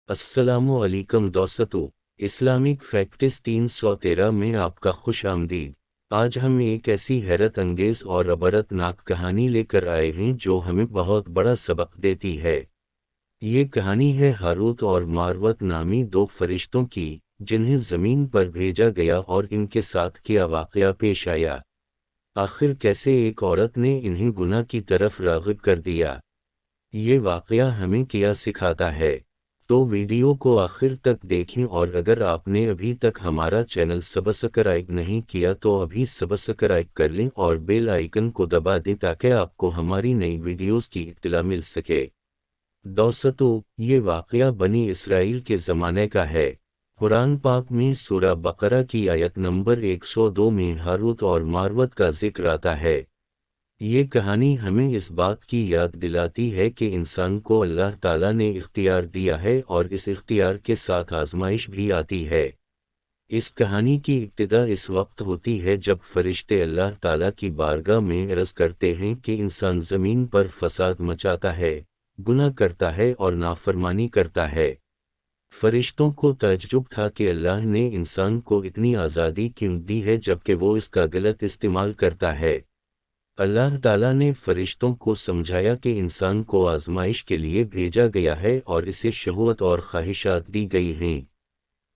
السلام علیکم دوستو، اسلامک فیکٹس 313 میں آپ کا خوش آمدید۔ آج ہم ایک ایسی حیرت انگیز اور عبرت ناک کہانی لے کر آئے ہیں جو ہمیں بہت بڑا سبق دیتی ہے۔ یہ کہانی ہے ہاروت اور ماروت نامی دو فرشتوں کی، جنہیں زمین پر بھیجا گیا اور ان کے ساتھ کیا واقعہ پیش آیا۔ آخر کیسے ایک عورت نے انہیں گناہ کی طرف راغب کر دیا؟ یہ واقعہ ہمیں کیا سکھاتا ہے؟ تو ویڈیو کو آخر تک دیکھیں، اور اگر آپ نے ابھی تک ہمارا چینل سبسکرائب نہیں کیا تو ابھی سبسکرائب کر لیں اور بیل آئیکن کو دبا دیں تاکہ آپ کو ہماری نئی ویڈیوز کی اطلاع مل سکے۔ دوستو، یہ واقعہ بنی اسرائیل کے زمانے کا ہے۔ قرآن پاک میں سورہ بقرہ کی آیت نمبر 102 میں ہاروت اور ماروت کا ذکر آتا ہے۔ یہ کہانی ہمیں اس بات کی یاد دلاتی ہے کہ انسان کو اللہ تعالیٰ نے اختیار دیا ہے اور اس اختیار کے ساتھ آزمائش بھی آتی ہے۔ اس کہانی کی ابتدا اس وقت ہوتی ہے جب فرشتے اللہ تعالیٰ کی بارگاہ میں عرض کرتے ہیں کہ انسان زمین پر فساد مچاتا ہے، گناہ کرتا ہے اور نافرمانی کرتا ہے۔ فرشتوں کو تعجب تھا کہ اللہ نے انسان کو اتنی آزادی کیوں دی ہے جبکہ وہ اس کا غلط استعمال کرتا ہے۔ اللہ تعالیٰ نے فرشتوں کو سمجھایا کہ انسان کو آزمائش کے لیے بھیجا گیا ہے اور اسے شہوت اور خواہشات دی گئی ہیں۔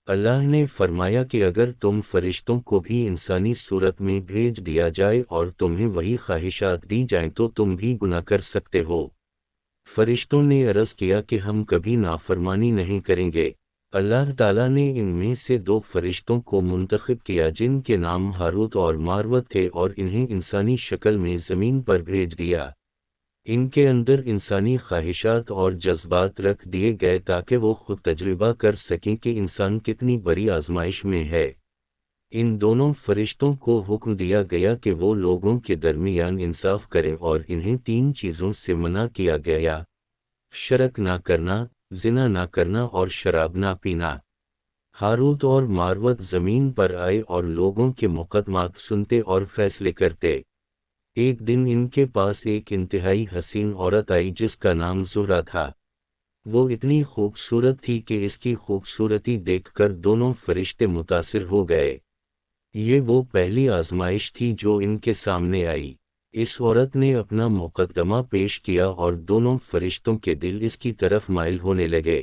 اللہ نے فرمایا کہ اگر تم فرشتوں کو بھی انسانی صورت میں بھیج دیا جائے اور تمہیں وہی خواہشات دی جائیں تو تم بھی گناہ کر سکتے ہو۔ فرشتوں نے عرض کیا کہ ہم کبھی نافرمانی نہیں کریں گے۔ اللہ تعالیٰ نے ان میں سے دو فرشتوں کو منتخب کیا جن کے نام ہاروت اور ماروت تھے اور انہیں انسانی شکل میں زمین پر بھیج دیا۔ ان کے اندر انسانی خواہشات اور جذبات رکھ دیے گئے تاکہ وہ خود تجربہ کر سکیں کہ انسان کتنی بڑی آزمائش میں ہے۔ ان دونوں فرشتوں کو حکم دیا گیا کہ وہ لوگوں کے درمیان انصاف کریں اور انہیں 3 چیزوں سے منع کیا گیا: شرک نہ کرنا، زنا نہ کرنا اور شراب نہ پینا۔ ہاروت اور ماروت زمین پر آئے اور لوگوں کے مقدمات سنتے اور فیصلے کرتے۔ ایک دن ان کے پاس ایک انتہائی حسین عورت آئی جس کا نام زہرہ تھا۔ وہ اتنی خوبصورت تھی کہ اس کی خوبصورتی دیکھ کر دونوں فرشتے متاثر ہو گئے۔ یہ وہ پہلی آزمائش تھی جو ان کے سامنے آئی۔ اس عورت نے اپنا مقدمہ پیش کیا اور دونوں فرشتوں کے دل اس کی طرف مائل ہونے لگے۔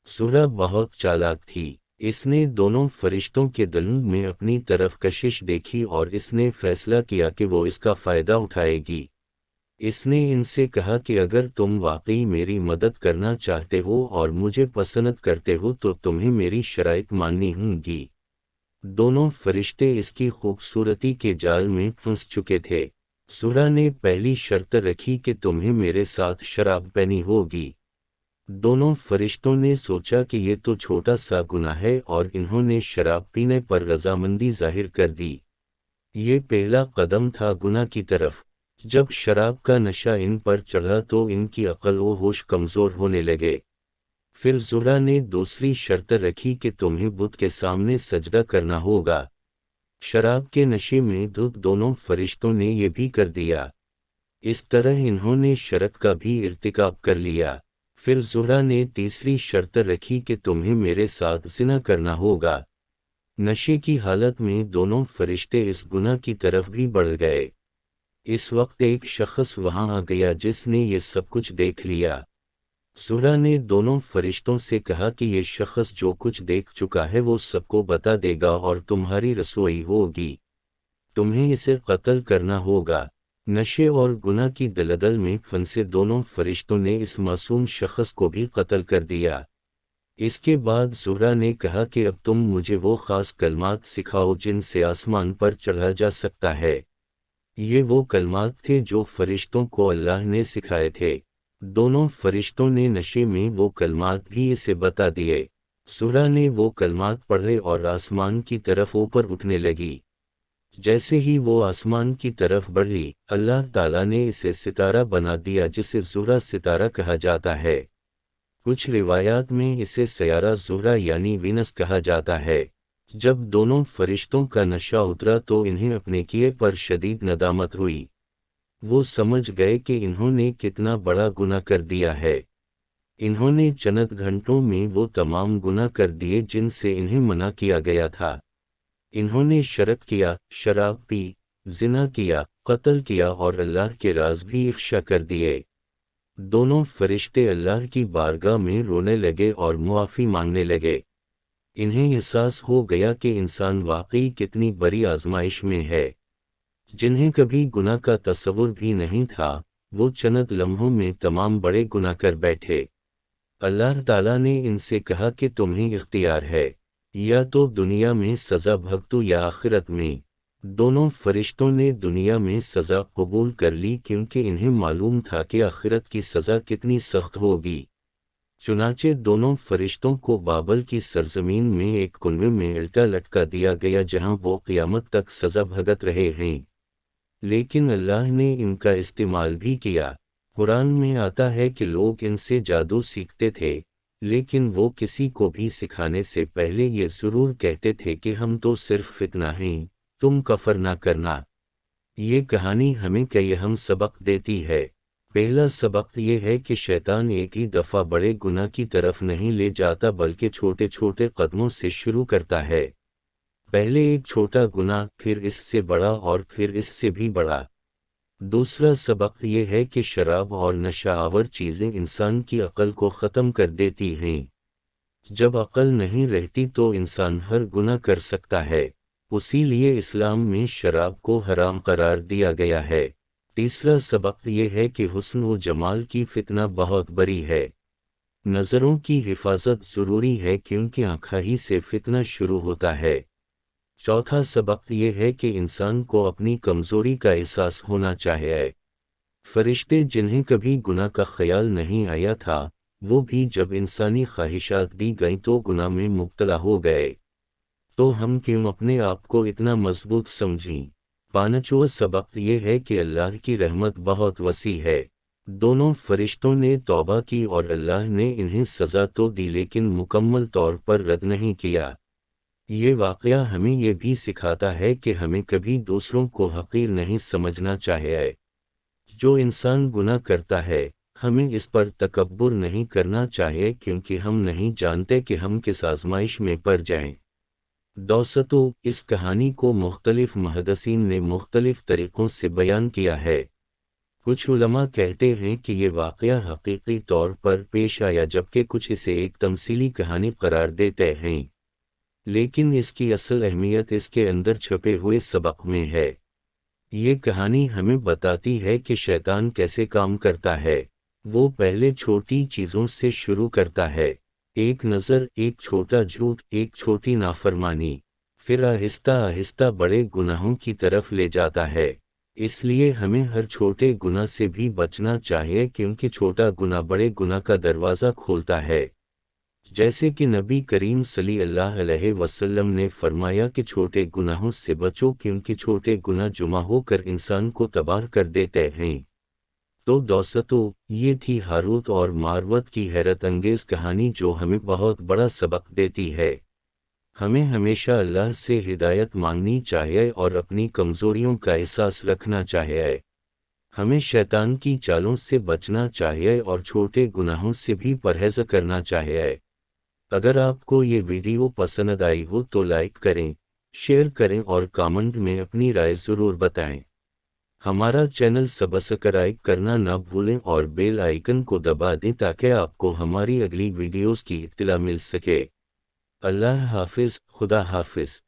زہرہ بہت چالاک تھی۔ اس نے دونوں فرشتوں کے دلوں میں اپنی طرف کشش دیکھی اور اس نے فیصلہ کیا کہ وہ اس کا فائدہ اٹھائے گی۔ اس نے ان سے کہا کہ اگر تم واقعی میری مدد کرنا چاہتے ہو اور مجھے پسند کرتے ہو تو تمہیں میری شرائط ماننی ہوں گی۔ دونوں فرشتے اس کی خوبصورتی کے جال میں پھنس چکے تھے۔ زہرہ نے پہلی شرط رکھی کہ تمہیں میرے ساتھ شراب پینی ہوگی۔ دونوں فرشتوں نے سوچا کہ یہ تو چھوٹا سا گناہ ہے اور انہوں نے شراب پینے پر رضامندی ظاہر کر دی۔ یہ پہلا قدم تھا گناہ کی طرف۔ جب شراب کا نشہ ان پر چڑھا تو ان کی عقل و ہوش کمزور ہونے لگے۔ پھر زہرہ نے دوسری شرط رکھی کہ تمہیں بت کے سامنے سجدہ کرنا ہوگا۔ شراب کے نشے میں دونوں فرشتوں نے یہ بھی کر دیا۔ اس طرح انہوں نے شرک کا بھی ارتکاب کر لیا۔ پھر زہرہ نے تیسری شرط رکھی کہ تمہیں میرے ساتھ زنا کرنا ہوگا۔ نشے کی حالت میں دونوں فرشتے اس گناہ کی طرف بھی بڑھ گئے۔ اس وقت ایک شخص وہاں آ گیا جس نے یہ سب کچھ دیکھ لیا۔ زہرہ نے دونوں فرشتوں سے کہا کہ یہ شخص جو کچھ دیکھ چکا ہے وہ سب کو بتا دے گا اور تمہاری رسوائی ہوگی۔ تمہیں اسے قتل کرنا ہوگا۔ نشے اور گناہ کی دلدل میں پھنسے دونوں فرشتوں نے اس معصوم شخص کو بھی قتل کر دیا۔ اس کے بعد زہرہ نے کہا کہ اب تم مجھے وہ خاص کلمات سکھاؤ جن سے آسمان پر چڑھا جا سکتا ہے۔ یہ وہ کلمات تھے جو فرشتوں کو اللہ نے سکھائے تھے۔ دونوں فرشتوں نے نشے میں وہ کلمات بھی اسے بتا دیے۔ زہرہ نے وہ کلمات پڑھے اور آسمان کی طرف اوپر اٹھنے لگی۔ جیسے ہی وہ آسمان کی طرف بڑھی، اللہ تعالیٰ نے اسے ستارہ بنا دیا جسے زہرہ ستارہ کہا جاتا ہے۔ کچھ روایات میں اسے سیارہ زہرہ یعنی وینس کہا جاتا ہے۔ جب دونوں فرشتوں کا نشہ اترا تو انہیں اپنے کیے پر شدید ندامت ہوئی۔ وہ سمجھ گئے کہ انہوں نے کتنا بڑا گناہ کر دیا ہے۔ انہوں نے چند گھنٹوں میں وہ تمام گناہ کر دیے جن سے انہیں منع کیا گیا تھا۔ انہوں نے شرک کیا، شراب پی، زنا کیا، قتل کیا اور اللہ کے راز بھی افشا کر دیے۔ دونوں فرشتے اللہ کی بارگاہ میں رونے لگے اور معافی مانگنے لگے۔ انہیں احساس ہو گیا کہ انسان واقعی کتنی بڑی آزمائش میں ہے۔ جنہیں کبھی گناہ کا تصور بھی نہیں تھا، وہ چند لمحوں میں تمام بڑے گناہ کر بیٹھے۔ اللہ تعالیٰ نے ان سے کہا کہ تمہیں اختیار ہے، یا تو دنیا میں سزا بھگتو یا آخرت میں۔ دونوں فرشتوں نے دنیا میں سزا قبول کر لی کیونکہ انہیں معلوم تھا کہ آخرت کی سزا کتنی سخت ہوگی۔ چنانچہ دونوں فرشتوں کو بابل کی سرزمین میں ایک کنویں میں الٹا لٹکا دیا گیا جہاں وہ قیامت تک سزا بھگت رہے ہیں۔ لیکن اللہ نے ان کا استعمال بھی کیا۔ قرآن میں آتا ہے کہ لوگ ان سے جادو سیکھتے تھے، لیکن وہ کسی کو بھی سکھانے سے پہلے یہ ضرور کہتے تھے کہ ہم تو صرف فتنہ ہیں، تم کفر نہ کرنا۔ یہ کہانی ہمیں کئی اہم سبق دیتی ہے۔ پہلا سبق یہ ہے کہ شیطان ایک ہی دفعہ بڑے گناہ کی طرف نہیں لے جاتا بلکہ چھوٹے چھوٹے قدموں سے شروع کرتا ہے۔ پہلے ایک چھوٹا گناہ، پھر اس سے بڑا اور پھر اس سے بھی بڑا۔ دوسرا سبق یہ ہے کہ شراب اور نشہ آور چیزیں انسان کی عقل کو ختم کر دیتی ہیں۔ جب عقل نہیں رہتی تو انسان ہر گناہ کر سکتا ہے، اسی لیے اسلام میں شراب کو حرام قرار دیا گیا ہے۔ تیسرا سبق یہ ہے کہ حسن و جمال کی فتنہ بہت بڑی ہے۔ نظروں کی حفاظت ضروری ہے کیونکہ آنکھ ہی سے فتنہ شروع ہوتا ہے۔ چوتھا سبق یہ ہے کہ انسان کو اپنی کمزوری کا احساس ہونا چاہیے۔ فرشتے جنہیں کبھی گناہ کا خیال نہیں آیا تھا، وہ بھی جب انسانی خواہشات دی گئیں تو گناہ میں مبتلا ہو گئے۔ تو ہم کیوں اپنے آپ کو اتنا مضبوط سمجھیں؟ پانچواں سبق یہ ہے کہ اللہ کی رحمت بہت وسیع ہے۔ دونوں فرشتوں نے توبہ کی اور اللہ نے انہیں سزا تو دی لیکن مکمل طور پر رد نہیں کیا۔ یہ واقعہ ہمیں یہ بھی سکھاتا ہے کہ ہمیں کبھی دوسروں کو حقیر نہیں سمجھنا چاہیے۔ جو انسان گناہ کرتا ہے، ہمیں اس پر تکبر نہیں کرنا چاہیے کیونکہ ہم نہیں جانتے کہ ہم کس آزمائش میں پڑ جائیں۔ دوستو، اس کہانی کو مختلف محدثین نے مختلف طریقوں سے بیان کیا ہے۔ کچھ علماء کہتے ہیں کہ یہ واقعہ حقیقی طور پر پیش آیا جبکہ کچھ اسے ایک تمثیلی کہانی قرار دیتے ہیں، لیکن اس کی اصل اہمیت اس کے اندر چھپے ہوئے سبق میں ہے۔ یہ کہانی ہمیں بتاتی ہے کہ شیطان کیسے کام کرتا ہے۔ وہ پہلے چھوٹی چیزوں سے شروع کرتا ہے، ایک نظر، ایک چھوٹا جھوٹ، ایک چھوٹی نافرمانی، پھر آہستہ آہستہ بڑے گناہوں کی طرف لے جاتا ہے۔ اس لیے ہمیں ہر چھوٹے گناہ سے بھی بچنا چاہیے کیونکہ چھوٹا گناہ بڑے گناہ کا دروازہ کھولتا ہے۔ جیسے کہ نبی کریم صلی اللہ علیہ وسلم نے فرمایا کہ چھوٹے گناہوں سے بچو کیونکہ چھوٹے گناہ جمع ہو کر انسان کو تباہ کر دیتے ہیں۔ تو دوستو، یہ تھی ہاروت اور ماروت کی حیرت انگیز کہانی جو ہمیں بہت بڑا سبق دیتی ہے۔ ہمیں ہمیشہ اللہ سے ہدایت مانگنی چاہیے اور اپنی کمزوریوں کا احساس رکھنا چاہیے۔ ہمیں شیطان کی چالوں سے بچنا چاہیے اور چھوٹے گناہوں سے بھی پرہیز کرنا چاہیے۔ اگر آپ کو یہ ویڈیو پسند آئی ہو تو لائک کریں، شیئر کریں اور کامنٹ میں اپنی رائے ضرور بتائیں۔ ہمارا چینل سبسکرائب کرنا نہ بھولیں اور بیل آئیکن کو دبا دیں تاکہ آپ کو ہماری اگلی ویڈیوز کی اطلاع مل سکے۔ اللہ حافظ، خدا حافظ۔